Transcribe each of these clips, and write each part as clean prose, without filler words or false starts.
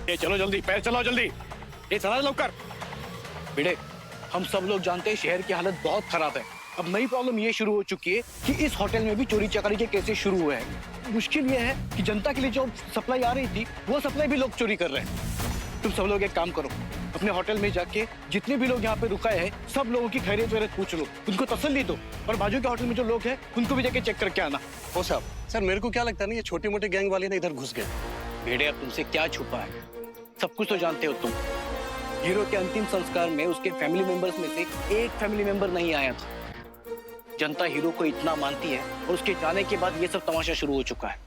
ये चलो जल्दी, पैर चलाओ जल्दी, ये चला लौकर। बेटे, हम सब लोग जानते हैं शहर की हालत बहुत खराब है। अब नई प्रॉब्लम ये शुरू हो चुकी है कि इस होटल में भी चोरी चकारी के केसेस शुरू हुए हैं। मुश्किल ये है कि जनता के लिए जो सप्लाई आ रही थी वो सप्लाई भी लोग चोरी कर रहे हैं। तुम सब लोग एक काम करो, अपने होटल में जाके जितने भी लोग यहाँ पे रुकाए हैं सब लोगों की खैरियत वैरियत पूछ लो, उनको तसल्ली दो, और बाजू के होटल में जो लोग हैं उनको भी जाके चेक करके आना। ओ साहब, सर मेरे को क्या लगता है ना, ये छोटी मोटी गैंग वाले ना इधर घुस गए। भेड़े, अब तुमसे क्या छुपा है, सब कुछ तो जानते हो तुम। हीरो के अंतिम संस्कार में उसके फैमिली मेंबर्स में से एक फैमिली मेंबर नहीं आया था। जनता हीरो को इतना मानती है और उसके जाने के बाद ये सब तमाशा शुरू हो चुका है।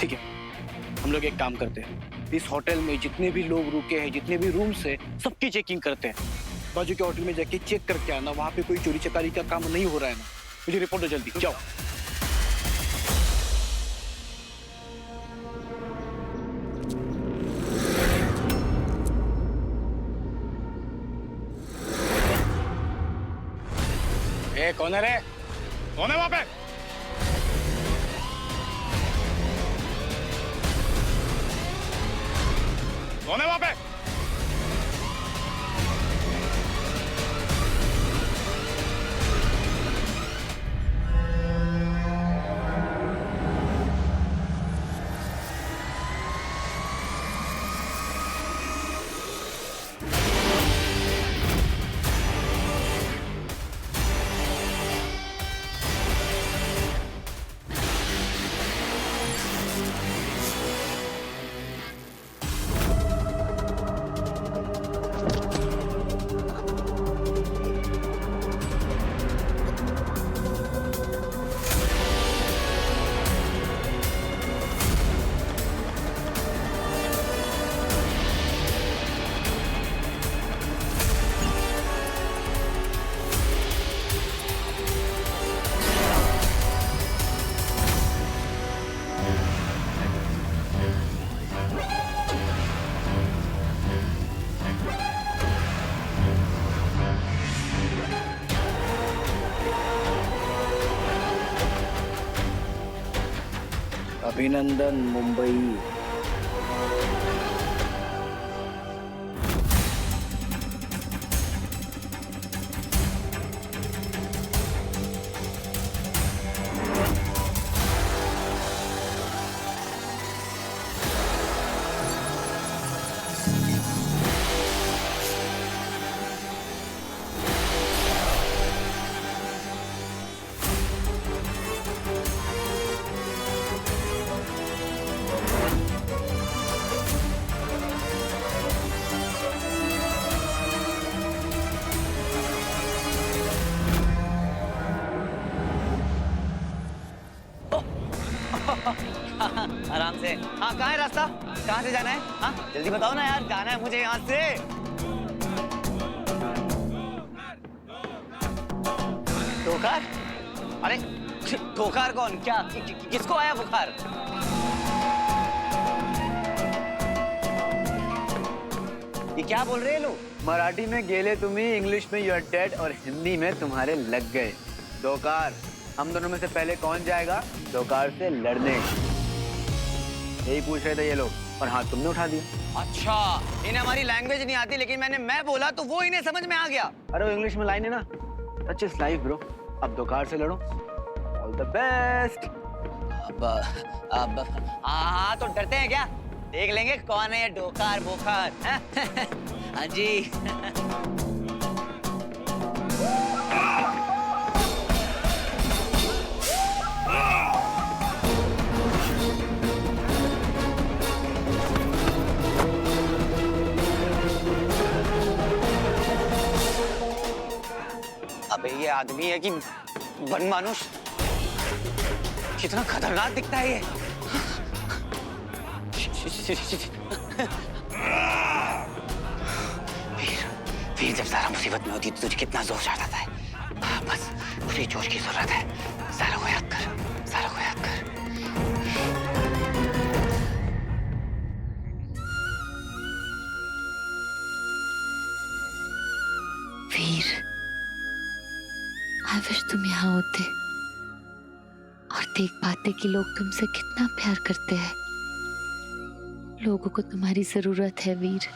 ठीक है, हम लोग एक काम करते हैं, इस होटल में जितने भी लोग रुके हैं, जितने भी रूम्स है, सबकी चेकिंग करते हैं। बाजू के होटल में जाके चेक करके आना, वहां पे कोई चोरी चकारी का काम नहीं हो रहा है ना। मुझे रिपोर्ट दो जल्दी, जाओ। ए, कौन है रे? कौन है वहां पे? कौन है वहां पे? अभिनंदन मुंबई। आराम से। हाँ, कहाँ है रास्ता? कहाँ से जाना है? हाँ, जल्दी बताओ ना यार, जाना है मुझे यहाँ से। ठोकर? अरे ठोकर कौन? क्या किसको आया बुखार? ये क्या बोल रहे हैं लोग? मराठी में गेले तुम्ही, इंग्लिश में यू आर डेड और हिंदी में तुम्हारे लग गए। दोकार, हम दोनों में से पहले कौन जाएगा दोकार से लड़ने? यही पूछ रहे थे ये लोग, और हाथ तुमने उठा दिया। अच्छा, इन्हें हमारी लैंग्वेज नहीं आती, लेकिन मैं बोला तो वो इन्हें समझ में आ गया। अरे वो इंग्लिश में लाइन है ना, सच इज लाइफ ब्रो। अब दोकार से लड़ो, ऑल द बेस्ट। अब हाँ, तो डरते हैं क्या? देख लेंगे कौन है ये डोकार बोकार। हाँ जी। अबे ये आदमी है कि बनमानुष? कितना खतरनाक दिखता है ये। वीर जब सारा मुसीबत में होती है तो तुझे कितना जोश आता है। बस उसी जोश की जरूरत है। सारा को याद कर, सारा को याद कर। वीर, आई विश तुम यहाँ होते और देख पाते कि लोग तुमसे कितना प्यार करते हैं। लोगों को तुम्हारी जरूरत है वीर।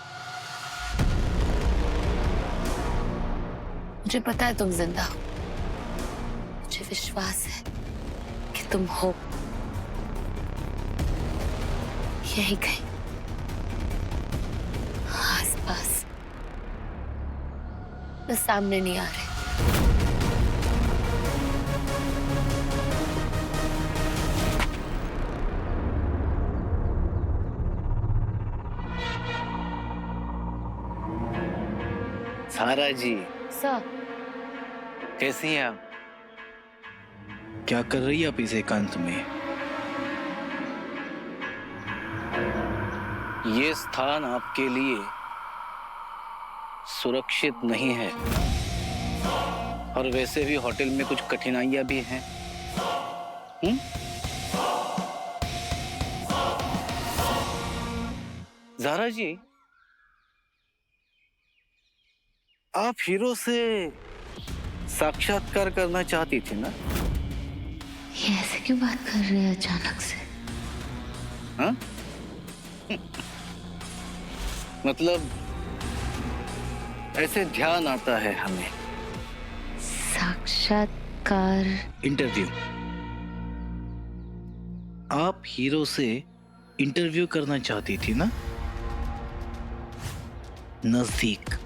मुझे पता है तुम जिंदा हो। मुझे विश्वास है कि तुम हो यही कहीं आसपास, बस सामने नहीं आ रहे। सारा जी, सर, कैसी हैं आप? क्या कर रही है आप इस एकांत में? ये स्थान आपके लिए सुरक्षित नहीं है, और वैसे भी होटल में कुछ कठिनाइयां भी हैं। ज़ारा जी, आप हीरो से साक्षात्कार करना चाहती थी ना? ये ऐसे क्यों बात कर रहे हैं अचानक से? हाँ? मतलब ऐसे ध्यान आता है हमें। साक्षात्कार? इंटरव्यू। आप हीरो से इंटरव्यू करना चाहती थी ना? नजदीक,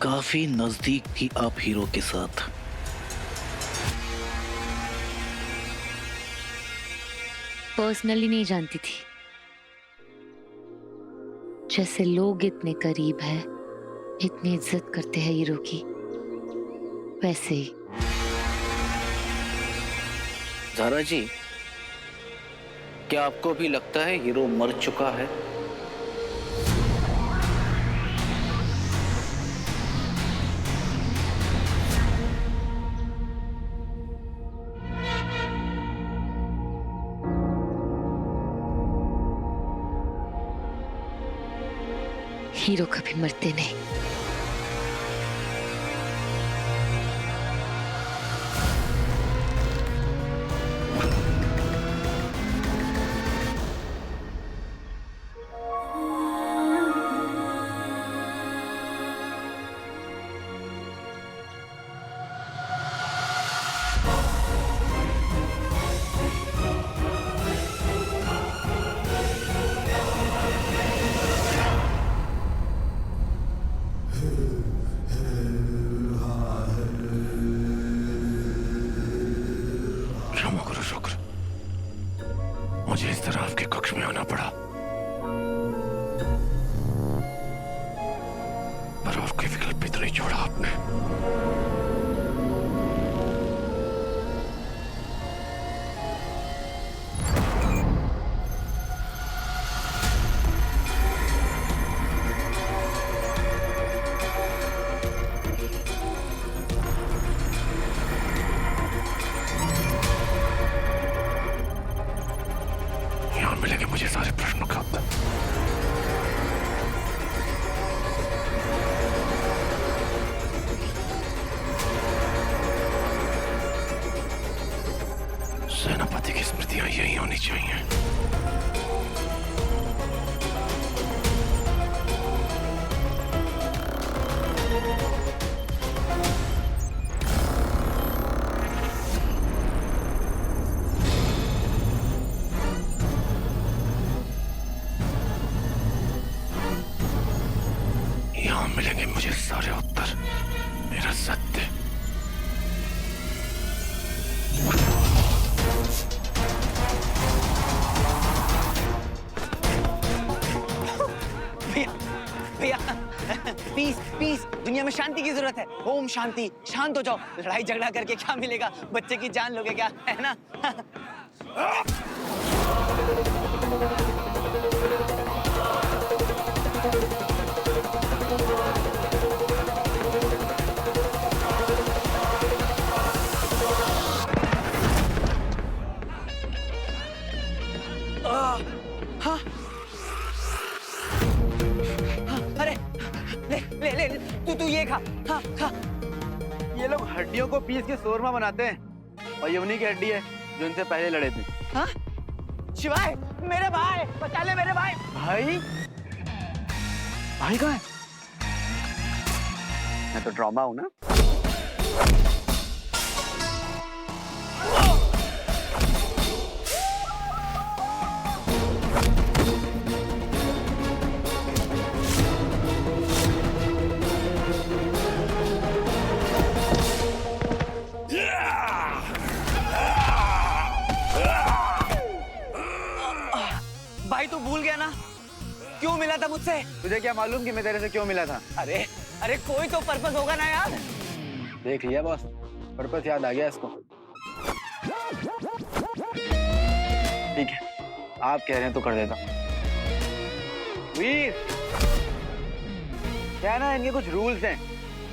काफी नजदीक थी आप हीरो के साथ। पर्सनली नहीं जानती थी। जैसे लोग इतने करीब है, इतनी इज्जत करते हैं हीरो की, वैसे ही। ज़ारा जी, क्या आपको भी लगता है हीरो मर चुका है? हीरो कभी मरते नहीं। क्षमा करो शुक्र, मुझे इस तरह आपके कक्ष में आना पड़ा, पर और कोई विकल्प भी तो नहीं छोड़ा आपने। यहाँ मिलेंगे मुझे सारे प्रश्नों का उत्तर। सेनापति की स्मृतियां यही होनी चाहिए। यहाँ मिलेंगे मुझे सारे उत्तर, मेरा सत्य। भैया पीस पीस, दुनिया में शांति की जरूरत है। ओम शांति, शांत हो जाओ। लड़ाई झगड़ा करके क्या मिलेगा? बच्चे की जान लोगे क्या, है ना? हाँ अरे ले ले ले, तू ये खा। हाँ खा। ये लोग हड्डियों को पीस के शोरमा बनाते हैं, और ये उन्हीं की हड्डी है जो इनसे पहले लड़े थे। हाँ शिवाय, मेरे भाई, बचा ले मेरे भाई। भाई भाई कहाँ है? मैं तो ड्रामा हूं ना। भाई तू भूल गया ना क्यों मिला था मुझसे? तुझे क्या मालूम कि मैं तेरे से क्यों मिला था? अरे अरे कोई तो पर्पस होगा ना यार। देख लिया बॉस, पर्पस याद आ गया इसको। ठीक है, आप कह रहे हैं तो कर देता हूं। वीर, क्या है ना, इनके कुछ रूल्स हैं।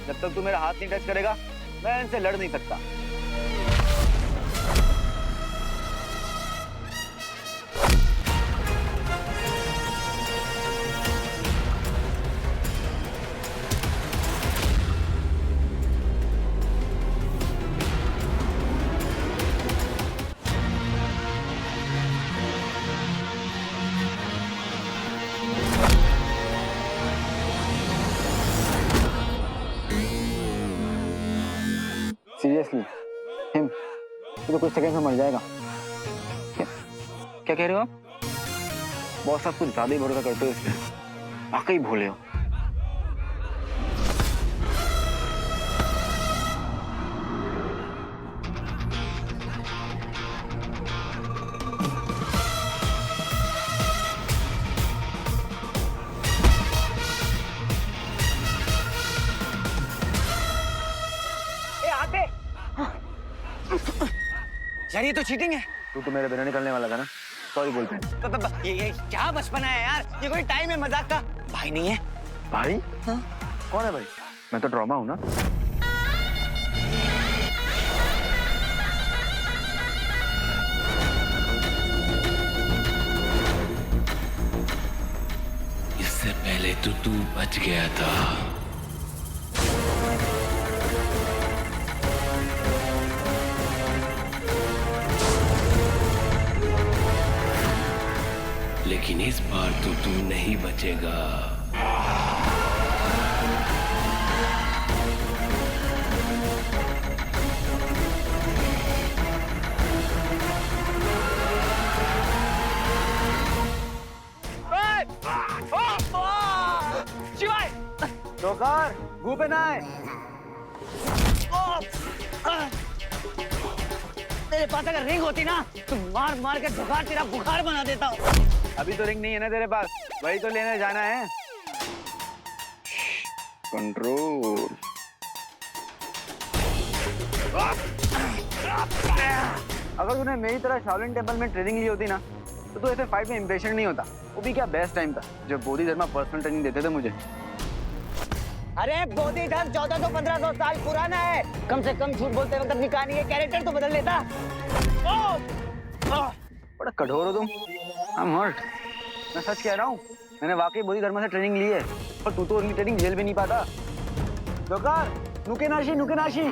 जब तक तू मेरा हाथ नहीं टच करेगा मैं इनसे लड़ नहीं सकता। सीरियसली हिम, तू तो कुछ सेकंड में मर जाएगा। क्या कह रहे हो आप? बॉस आप कुछ ज्यादा ही भरोसा करते हो इसमें, वाकई भोले हो। यार ये तो चीटिंग है। तू तो मेरे बिना निकलने वाला था ना, सॉरी बोलते हैं। ये क्या बचपना है यार, ये कोई टाइम है मजाक का। भाई नहीं है। भाई? हाँ? कौन है भाई? मैं तो ड्रामा हूं ना। इससे पहले तो तू बच गया था। लेकिन इस बार तो तू नहीं बचेगा। शिवाय, नौकर, मुंह पे ना आए। तेरे पास अगर रिंग होती ना तो मार मार के जुगाड़ तेरा बुखार बना देता हूँ। अभी तो रिंग नहीं है ना तेरे पास, वही तो लेने जाना है। कंट्रोल। अगर तूने मेरी तरह शाओलिन टेम्पल में ट्रेनिंग ली होती ना तो तू ऐसे फाइट में इंप्रेशन नहीं होता। वो भी क्या बेस्ट टाइम था जब बोधि धर्मा पर्सनल ट्रेनिंग देते थे मुझे। अरे बोधि धर्म 1400-1500 साल पुराना है। कम से कम झूठ बोलते वक्त अपनी कहानी के कैरेक्टर तो बदल लेता। बड़ा कठोर हो तुम। I'm hurt। मैं सच कह रहा हूँ, मैंने वाकई बोधि धर्मा से ट्रेनिंग ली है, पर तू तो उनकी ट्रेनिंग झेल भी नहीं पाता। दोकार, नुके नाशी, नुके नाशी।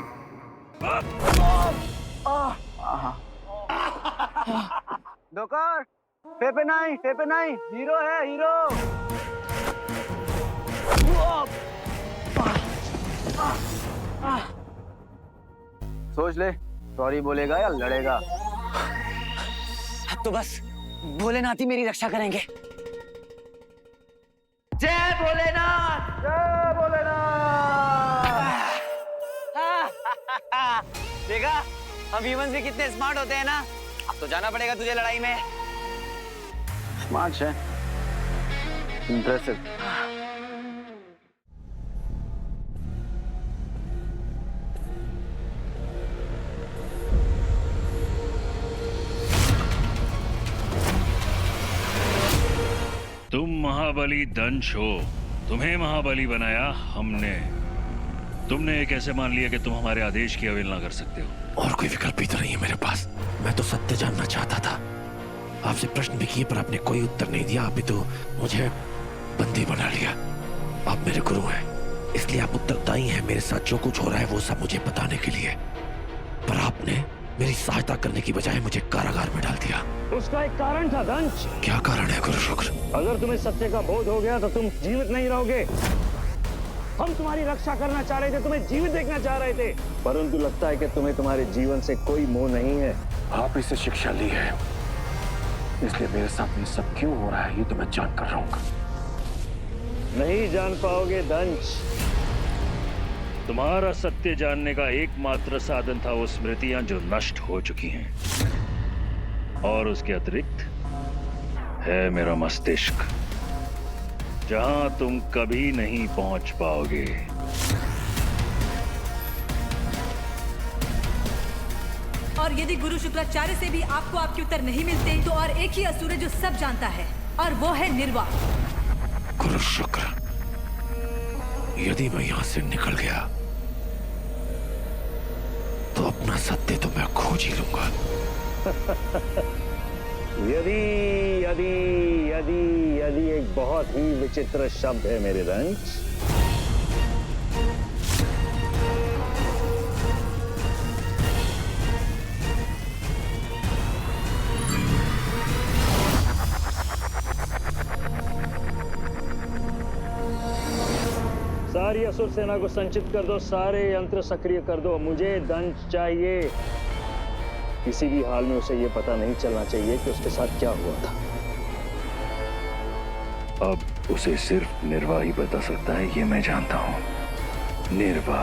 दोकार, फेपे नहीं, हीरो है, हीरो। सोच ले, सॉरी बोलेगा या लड़ेगा। अब तो बस भोलेनाथ ही मेरी रक्षा करेंगे। जय भोलेनाथ, जय भोलेनाथ। देखा हम ह्यूमंस भी कितने स्मार्ट होते हैं ना। अब तो जाना पड़ेगा तुझे लड़ाई में। स्मार्ट है, इंप्रेसिव। तुम महाबली दंश हो, तुम्हें महाबली बनाया हमने। तुमने ये कैसे मान लिया कि तुम हमारे आदेश की अवहेलना कर सकते हो? और कोई विकल्प ही तो नहीं है मेरे पास। मैं तो सत्य जानना चाहता था, आपसे प्रश्न भी किए पर आपने कोई उत्तर नहीं दिया। आप तो मुझे बंदी बना लिया। आप मेरे गुरु हैं, इसलिए आप उत्तरदायी हैं मेरे साथ जो कुछ हो रहा है वो सब मुझे बताने के लिए। पर आपने मेरी सहायता करने की बजाय मुझे कारागार में डाल दिया। उसका एक कारण था दंश। क्या कारण है गुरु शुक्र? अगर तुम्हें सत्य का बोध हो गया तो तुम जीवित नहीं रहोगे। हम तुम्हारी रक्षा करना चाह रहे थे, तुम्हें जीवित देखना चाह रहे थे, परंतु लगता है कि तुम्हें तुम्हारे जीवन से कोई मोह नहीं है। आप इससे शिक्षा ली है, इसलिए मेरे साथ ये सब क्यों हो रहा है ये तो मैं जान कर रहूंगा। नहीं जान पाओगे दंश। तुम्हारा सत्य जानने का एकमात्र साधन था वो स्मृतियां जो नष्ट हो चुकी हैं, और उसके अतिरिक्त है मेरा मस्तिष्क, जहां तुम कभी नहीं पहुंच पाओगे। और यदि गुरु शुक्राचार्य से भी आपको आपके उत्तर नहीं मिलते तो और एक ही असुर है जो सब जानता है, और वो है निर्वा। गुरु शुक्र, यदि मैं यहां से निकल गया तो अपना सत्य तो मैं खोज ही लूंगा। यदि यदि यदि यदि एक बहुत ही विचित्र शब्द है मेरे दंश। सारी असुर सेना को संचित कर दो, सारे यंत्र सक्रिय कर दो, मुझे दंश चाहिए। किसी भी हाल में उसे यह पता नहीं चलना चाहिए कि उसके साथ क्या हुआ था। अब उसे सिर्फ निर्वा ही बता सकता है, ये मैं जानता हूं। निर्वा,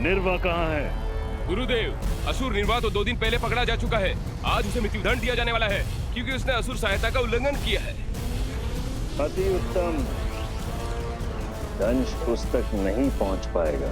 निर्वा कहाँ है? गुरुदेव, असुर निर्वा तो 2 दिन पहले पकड़ा जा चुका है। आज उसे मृत्युदंड दिया जाने वाला है क्योंकि उसने असुर सहायता का उल्लंघन किया है। अति उत्तम। दंश उस तक नहीं पहुंच पाएगा।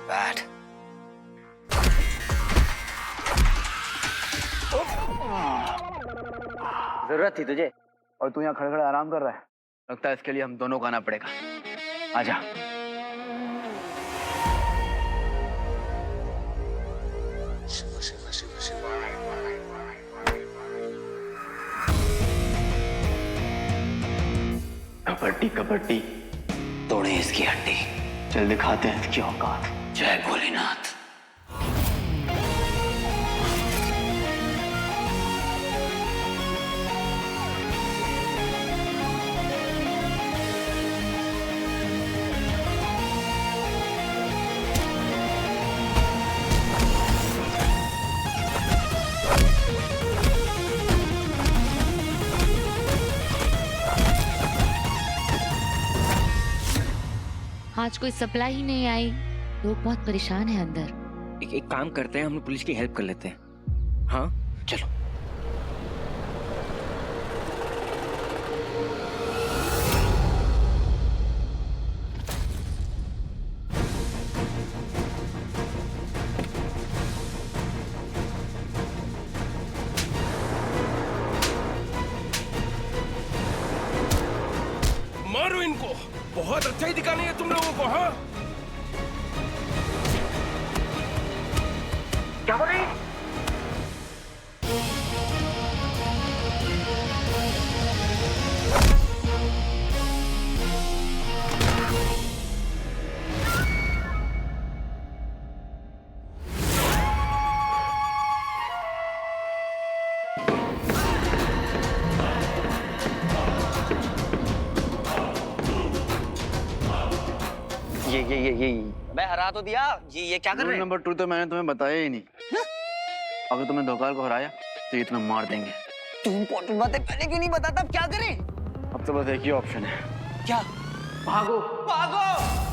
बैड। जरूरत थी तुझे और तू यहाँ खड़े खड़े आराम कर रहा है। लगता है इसके लिए हम दोनों को आना पड़ेगा। आजा। कबड्डी कबड्डी, तोड़े इसकी हड्डी। चल दिखाते हैं इसकी औकात। जय भोलेनाथ। आज कोई सप्लाई ही नहीं आई, लोग बहुत परेशान हैं अंदर। एक काम करते हैं, हम लोग पुलिस की हेल्प कर लेते हैं। हाँ चलो। मारो इनको, बहुत अच्छा ही दिखानी है तुम लोगों को। हाँ क्या बोले? ये मैं हरा तो दिया। ये क्या कर रहे हैं? नंबर 2 तो मैंने तुम्हें बताया ही नहीं। अगर तुमने धोखाल को हराया तो ये तुम्हें मार देंगे। तू इम्पोर्टेंट बातें पहले क्यों नहीं बताता? अब क्या करें? अब तो बस एक ही ऑप्शन है। क्या? भागो। भागो।